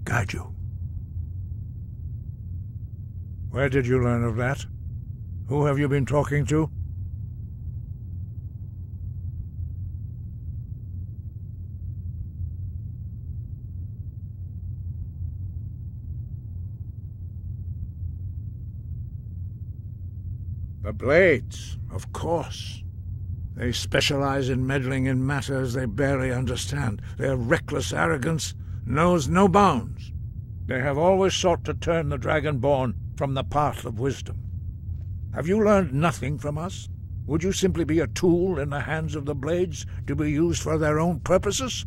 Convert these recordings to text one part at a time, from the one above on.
guide you. Where did you learn of that? Who have you been talking to? The Blades, of course. They specialize in meddling in matters they barely understand. Their reckless arrogance knows no bounds. They have always sought to turn the Dragonborn from the path of wisdom. Have you learned nothing from us? Would you simply be a tool in the hands of the Blades to be used for their own purposes?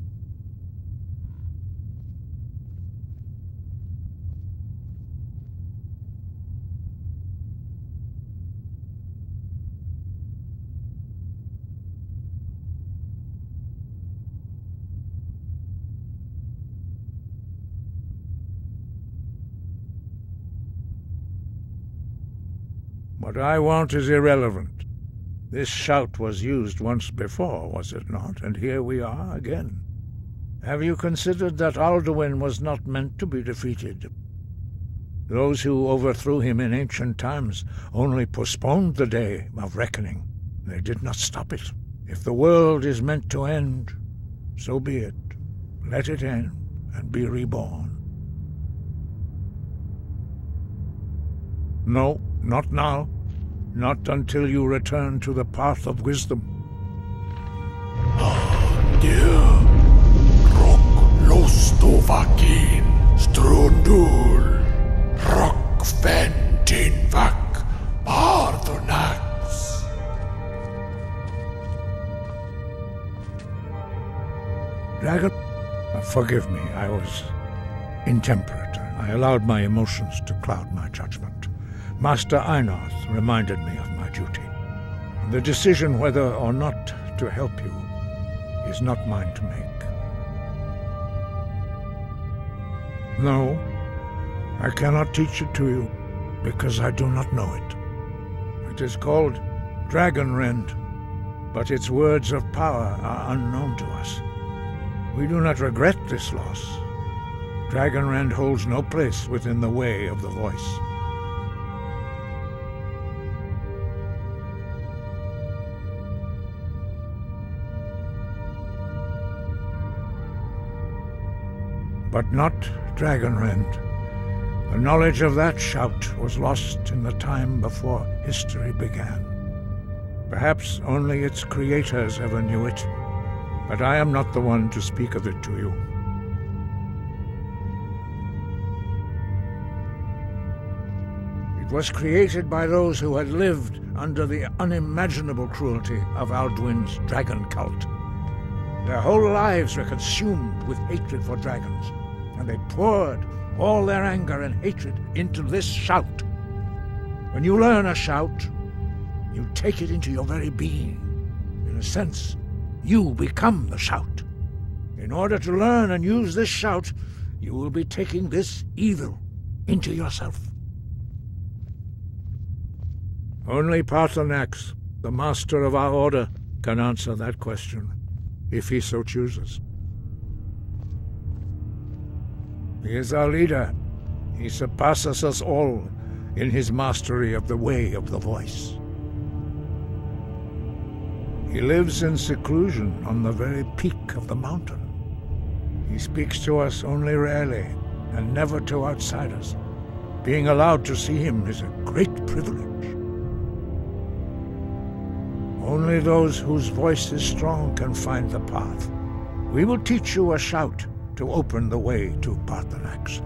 What I want is irrelevant. This shout was used once before, was it not? And here we are again. Have you considered that Alduin was not meant to be defeated? Those who overthrew him in ancient times only postponed the day of reckoning. They did not stop it. If the world is meant to end, so be it. Let it end and be reborn. No, not now. Not until you return to the path of wisdom. Dear Rock Lostovakin Strundul Rock Ventinvak Bardonax. Dragon, forgive me, I was intemperate. I allowed my emotions to cloud my judgment. Master Einarth reminded me of my duty. The decision whether or not to help you is not mine to make. No, I cannot teach it to you, because I do not know it. It is called Dragonrend, but its words of power are unknown to us. We do not regret this loss. Dragonrend holds no place within the way of the voice. But not Dragonrend. The knowledge of that shout was lost in the time before history began. Perhaps only its creators ever knew it, but I am not the one to speak of it to you. It was created by those who had lived under the unimaginable cruelty of Alduin's dragon cult. Their whole lives were consumed with hatred for dragons, and they poured all their anger and hatred into this shout. When you learn a shout, you take it into your very being. In a sense, you become the shout. In order to learn and use this shout, you will be taking this evil into yourself. Only Paarthurnax, the master of our order, can answer that question, if he so chooses. He is our leader. He surpasses us all in his mastery of the way of the voice. He lives in seclusion on the very peak of the mountain. He speaks to us only rarely, and never to outsiders. Being allowed to see him is a great privilege. Only those whose voice is strong can find the path. We will teach you a shout to open the way to Paarthurnax.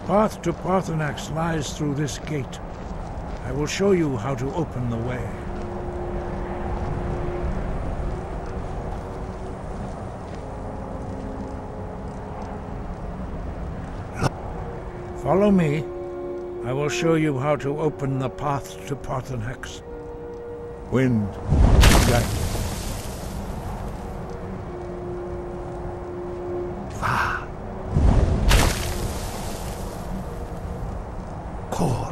path to Parthenax lies through this gate. I will show you how to open the way. Follow me. I will show you how to open the path to Parthenax. Wind, guide. Va. Kor.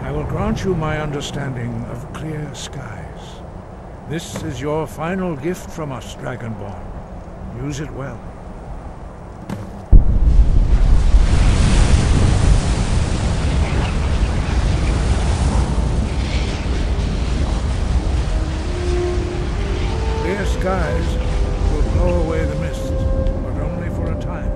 I will grant you my understanding of clear skies. This is your final gift from us, Dragonborn. Use it well. Clear skies will blow away the mist, but only for a time.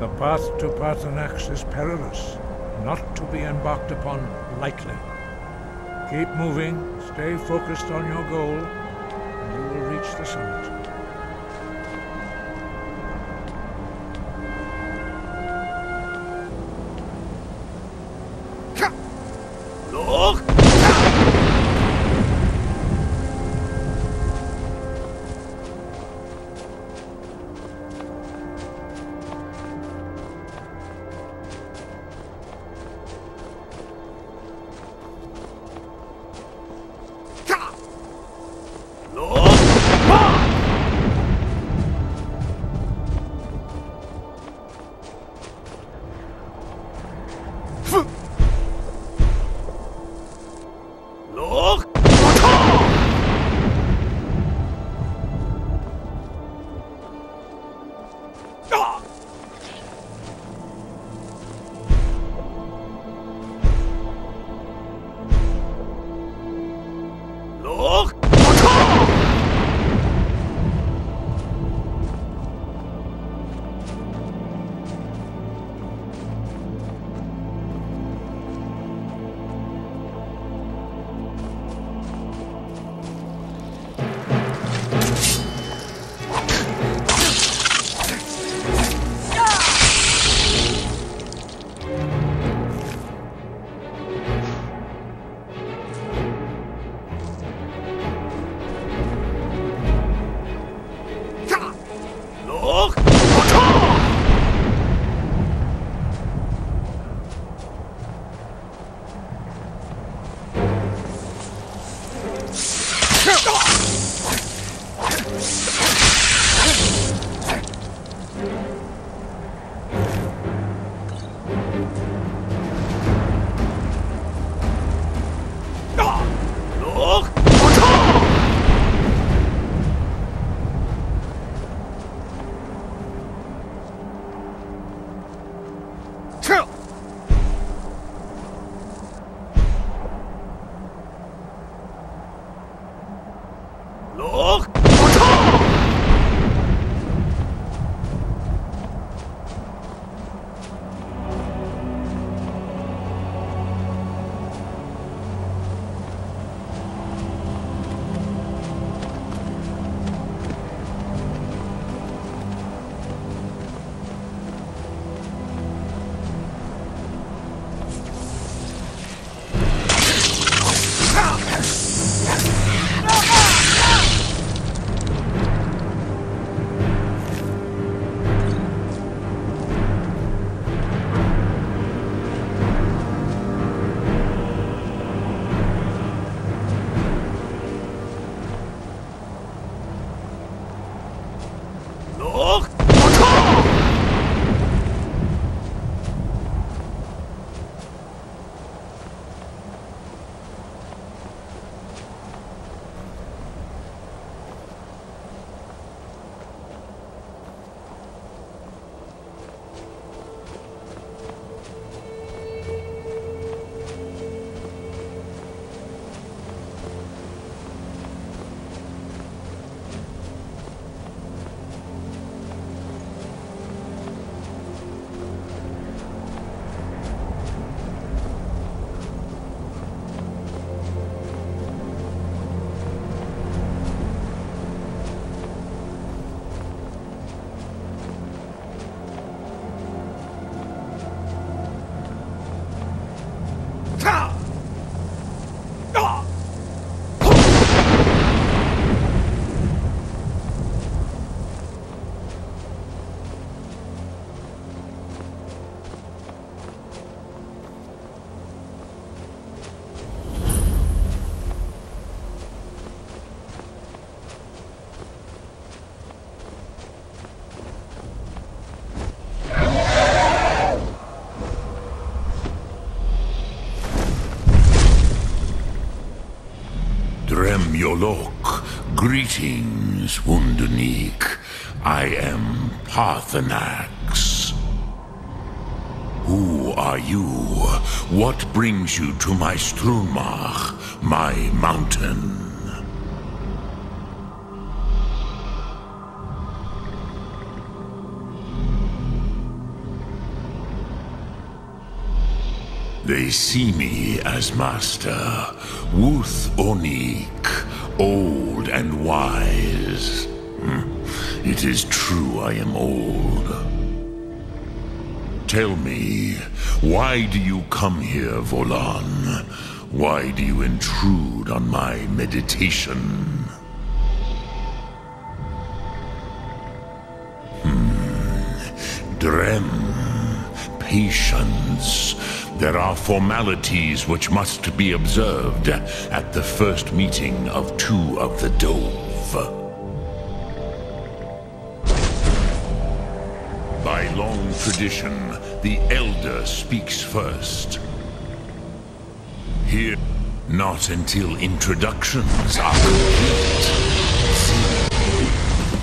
The path to Parthenax is perilous, not to be embarked upon lightly. Keep moving, stay focused on your goal, and you will reach the summit. Look, greetings, Wunderneek. I am Parthenax. Who are you? What brings you to my Strunmach, my mountain? They see me as master, Wuth Onik, old and wise. It is true I am old. Tell me, why do you come here, Volan? Why do you intrude on my meditation? Drem, patience. There are formalities which must be observed at the first meeting of two of the Dove. By long tradition, the Elder speaks first. Here, not until introductions are complete.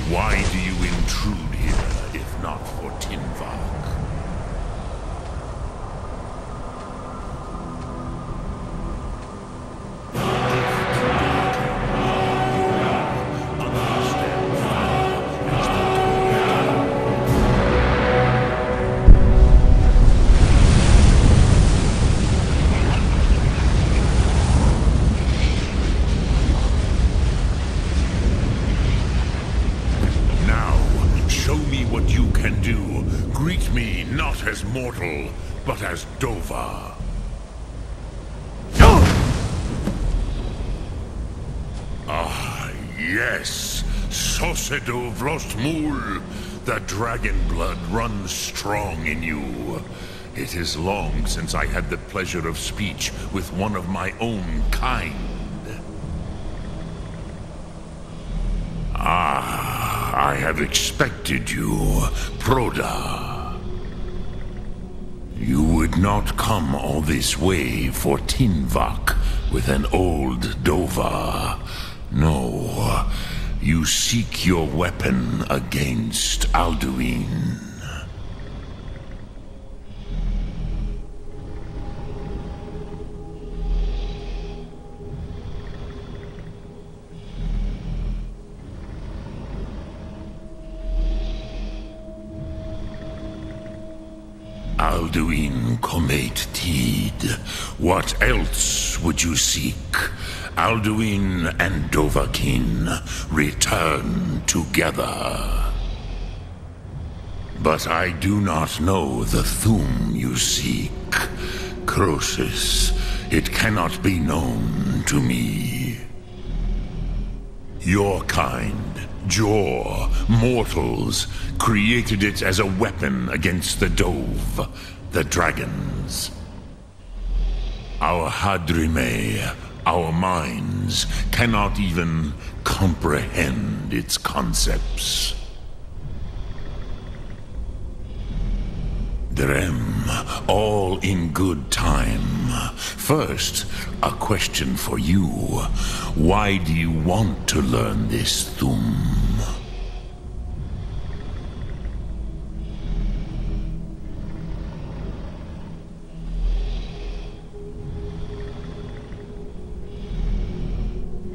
Why do you intrude here, if not for Tinvak? As mortal, but as Dova. Ah, yes, Sosedo Vrostmul. The dragon blood runs strong in you. It is long since I had the pleasure of speech with one of my own kind. Ah, I have expected you, Proda. You would not come all this way for Tinvak with an old Dova. No, you seek your weapon against Alduin. Alduin Comate Teed. What else would you seek? Alduin and Dovahkiin return together. But I do not know the Thum you seek. Croesus, it cannot be known to me. Your kind, Jor, mortals, created it as a weapon against the Dove, the dragons. Our Hadrime, our minds, cannot even comprehend its concepts. Drem, all in good time. First, a question for you. Why do you want to learn this Thum?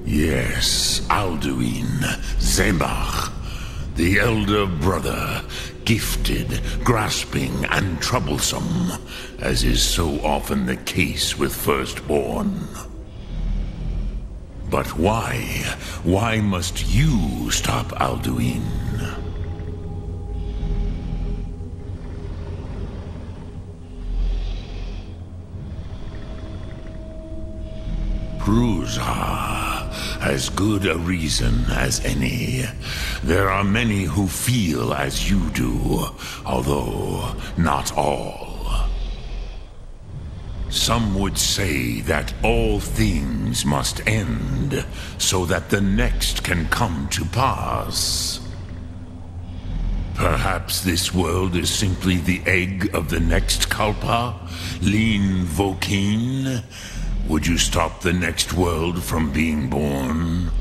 Yes, Alduin, Zemach, the elder brother, gifted, grasping, and troublesome, as is so often the case with firstborn. But why? Why must you stop Alduin? Prusa. As good a reason as any. There are many who feel as you do, although not all. Some would say that all things must end, so that the next can come to pass. Perhaps this world is simply the egg of the next Kalpa, Lean Vokin. Would you stop the next world from being born?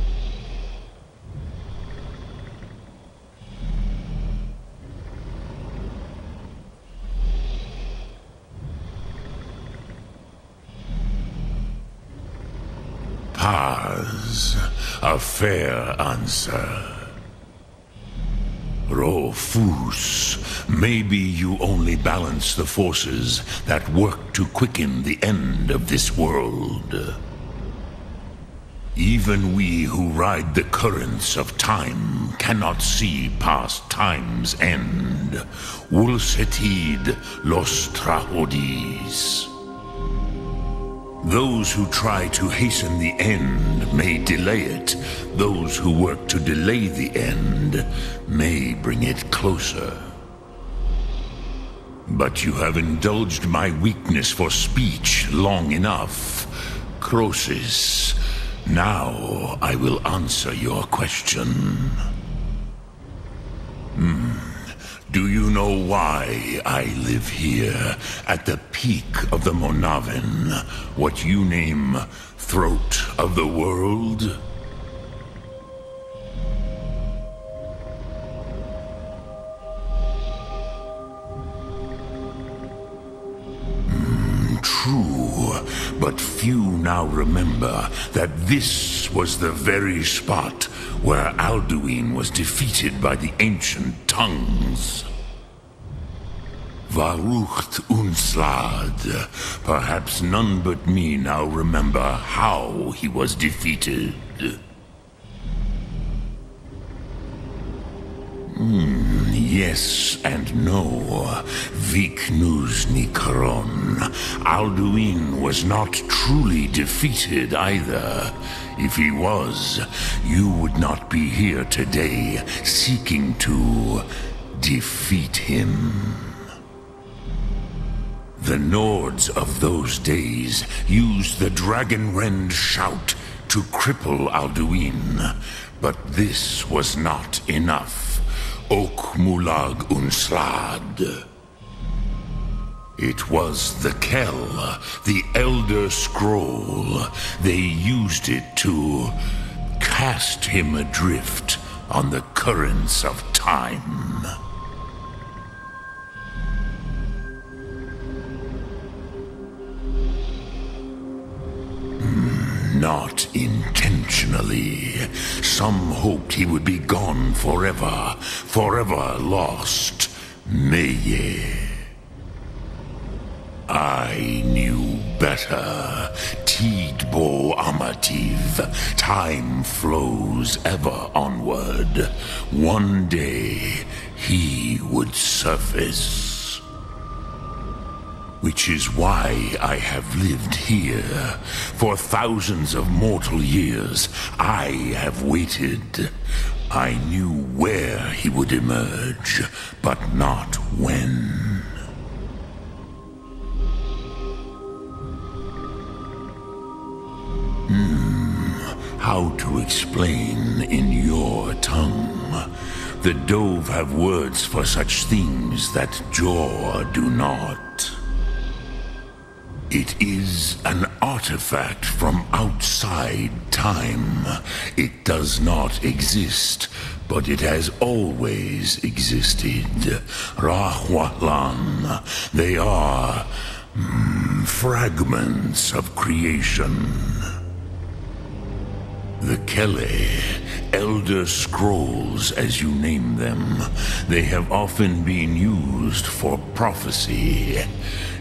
Paz, a fair answer. Rofus, maybe you only balance the forces that work to quicken the end of this world. Even we who ride the currents of time cannot see past time's end. Wulsetid los trahodis. Those who try to hasten the end may delay it. Those who work to delay the end may bring it closer. But you have indulged my weakness for speech long enough. Croesus, now I will answer your question. Do you know why I live here, at the peak of the Monavin, what you name Throat of the World? True, but few now remember that this was the very spot where Alduin was defeated by the ancient tongues. Varucht Unslad. Perhaps none but me now remember how he was defeated. Yes and no. Viknus Nikaron. Alduin was not truly defeated either. If he was, you would not be here today seeking to defeat him. The Nords of those days used the Dragonrend shout to cripple Alduin, but this was not enough. Ok Mulag Unslad. It was the Kell, the Elder Scroll. They used it to cast him adrift on the currents of time. Not intentionally. Some hoped he would be gone forever, forever lost. Meye. I knew better. Tidbo Amativ. Time flows ever onward. One day, he would surface. Which is why I have lived here. For thousands of mortal years, I have waited. I knew where he would emerge, but not when. How to explain in your tongue? The Dove have words for such things that Jor do not. It is an artifact from outside time. It does not exist, but it has always existed. Rahwalan. They are fragments of creation. The Kele, Elder Scrolls as you name them, they have often been used for prophecy.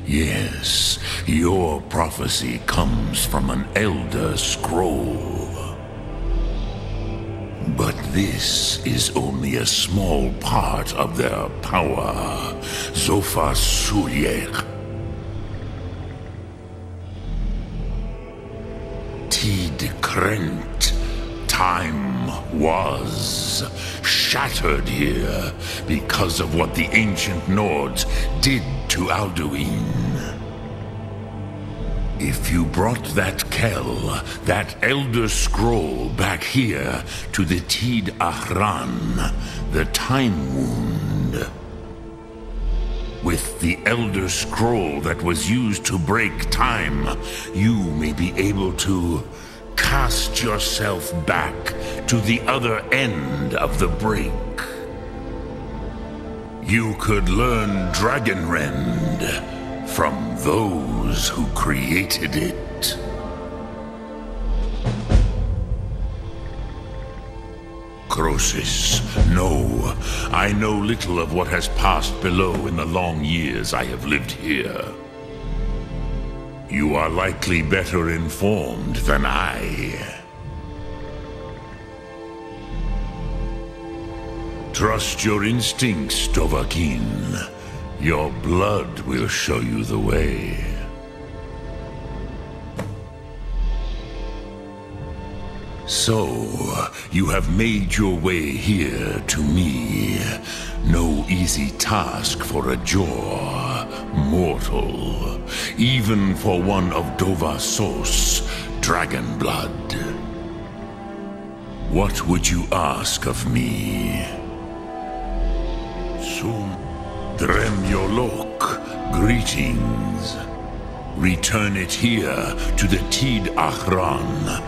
Yes, your prophecy comes from an Elder Scroll. But this is only a small part of their power. Zofa Suryek. Tid Krent. Time was shattered here because of what the ancient Nords did to Alduin. If you brought that Kell, that Elder Scroll back here to the Tid Ahran, the Time Wound, with the Elder Scroll that was used to break time, you may be able to cast yourself back to the other end of the break. You could learn Dragonrend from those who created it. Croesus. No, I know little of what has passed below in the long years I have lived here. You are likely better informed than I. Trust your instincts, Dovahkiin. Your blood will show you the way. So, you have made your way here to me. No easy task for a Jor, mortal. Even for one of Dovahsos, dragon blood. What would you ask of me? Dremyolok, greetings. Return it here to the Tid Achran.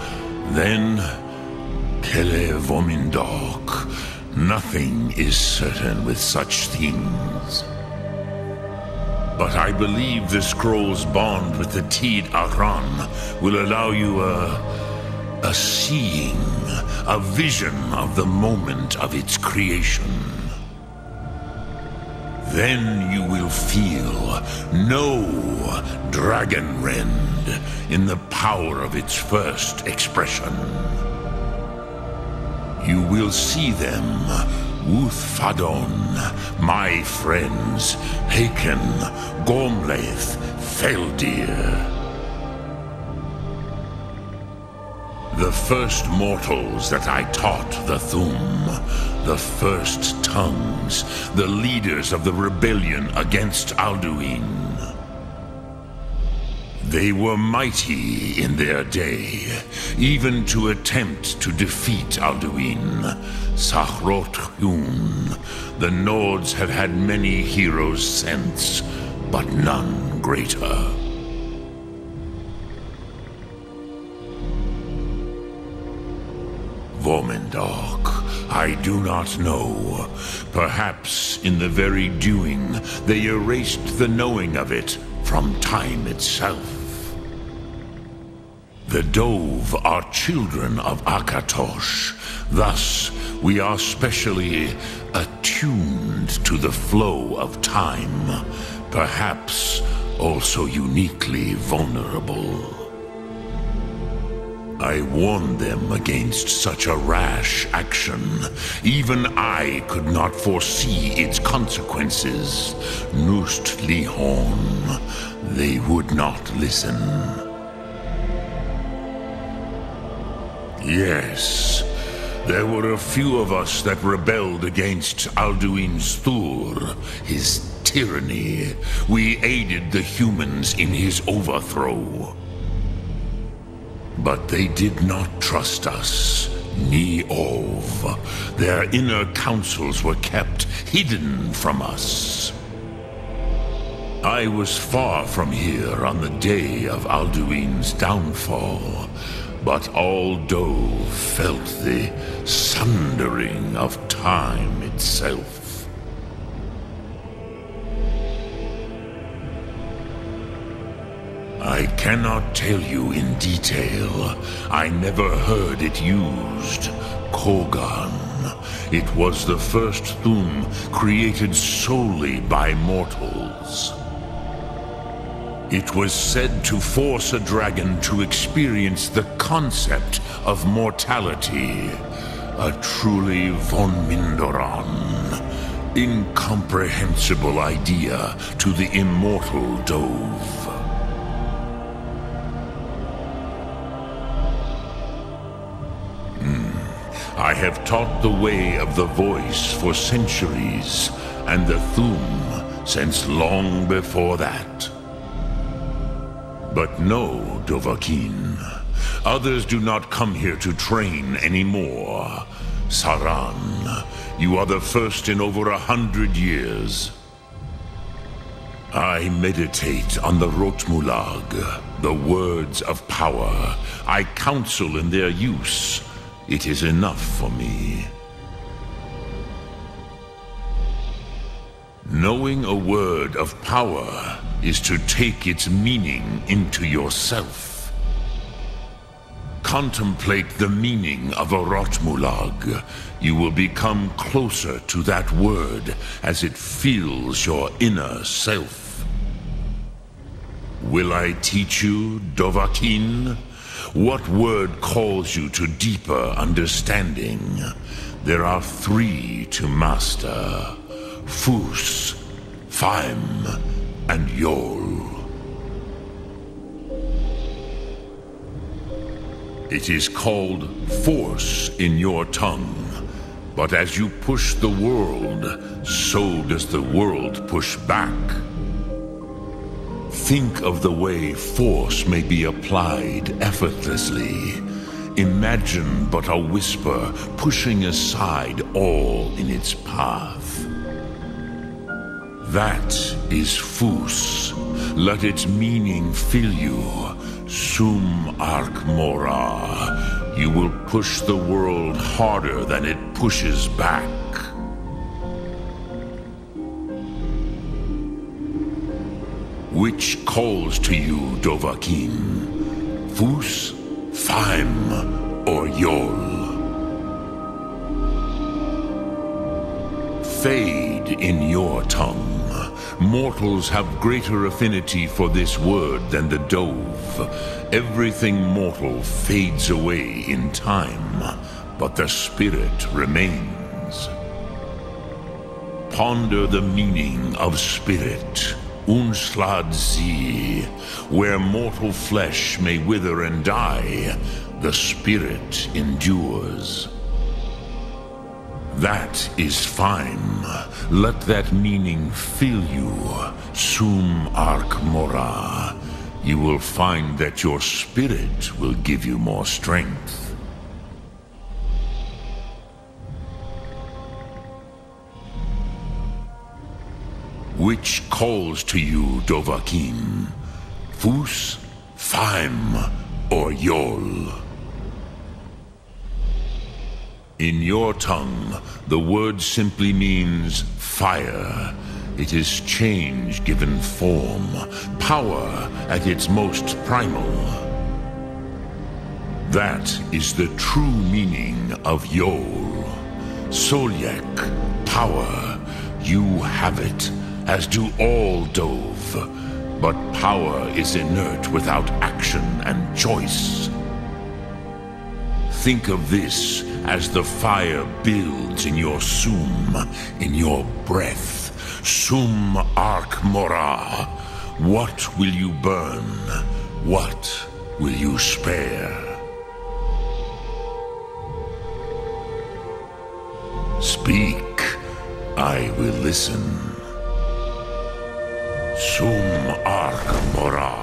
Then, Kele Vomindok. Nothing is certain with such things. But I believe the scroll's bond with the Tid Achran will allow you a seeing, a vision of the moment of its creation. Then you will feel no dragon rend in the power of its first expression. You will see them, Uthfadon, my friends, Haken, Gormlaith, Feldir. The first mortals that I taught the Thum, the first tongues, the leaders of the rebellion against Alduin. They were mighty in their day, even to attempt to defeat Alduin. Sakhrot Hun, the Nords have had many heroes since, but none greater. Vomindok, I do not know. Perhaps in the very doing, they erased the knowing of it from time itself. The Dove are children of Akatosh. Thus, we are specially attuned to the flow of time. Perhaps also uniquely vulnerable. I warned them against such a rash action. Even I could not foresee its consequences. Nust Lihon, they would not listen. Yes, there were a few of us that rebelled against Alduin Stur, his tyranny. We aided the humans in his overthrow. But they did not trust us, ni Ov. Their inner counsels were kept hidden from us. I was far from here on the day of Alduin's downfall, but all Dove felt the sundering of time itself. I cannot tell you in detail. I never heard it used. Kogan. It was the first Thum created solely by mortals. It was said to force a dragon to experience the concept of mortality. A truly von Mindoran, incomprehensible idea to the immortal Dove. I have taught the way of the voice for centuries, and the Thum since long before that. But no, Dovahkiin. Others do not come here to train anymore. Saran, you are the first in over 100 years. I meditate on the Rotmulag, the words of power. I counsel in their use. It is enough for me. Knowing a word of power is to take its meaning into yourself. Contemplate the meaning of a Rotmulag. You will become closer to that word as it fills your inner self. Will I teach you, Dovahkiin? What word calls you to deeper understanding? There are 3 to master: Fus, Faim, and Yol. It is called force in your tongue, but as you push the world, so does the world push back. Think of the way force may be applied effortlessly. Imagine but a whisper pushing aside all in its path. That is Fus. Let its meaning fill you. Sum Ark Mora. You will push the world harder than it pushes back. Which calls to you, Dovahkiin? Fus, Faim, or Yol? Fade in your tongue. Mortals have greater affinity for this word than the dove. Everything mortal fades away in time, but the spirit remains. Ponder the meaning of spirit. Unslad Zi. Where mortal flesh may wither and die, the spirit endures. That is fine. Let that meaning fill you. Sum Ark Mora. You will find that your spirit will give you more strength. Which calls to you, Dovahkiin? Fus, Faim, or Yol? In your tongue, the word simply means fire. It is change given form, power at its most primal. That is the true meaning of Yol. Solyek, power. You have it, as do all Dove. But power is inert without action and choice. Think of this as the fire builds in your Sum, in your breath. Sum Ark Mora. What will you burn? What will you spare? Speak, I will listen. Sum Ark Mora.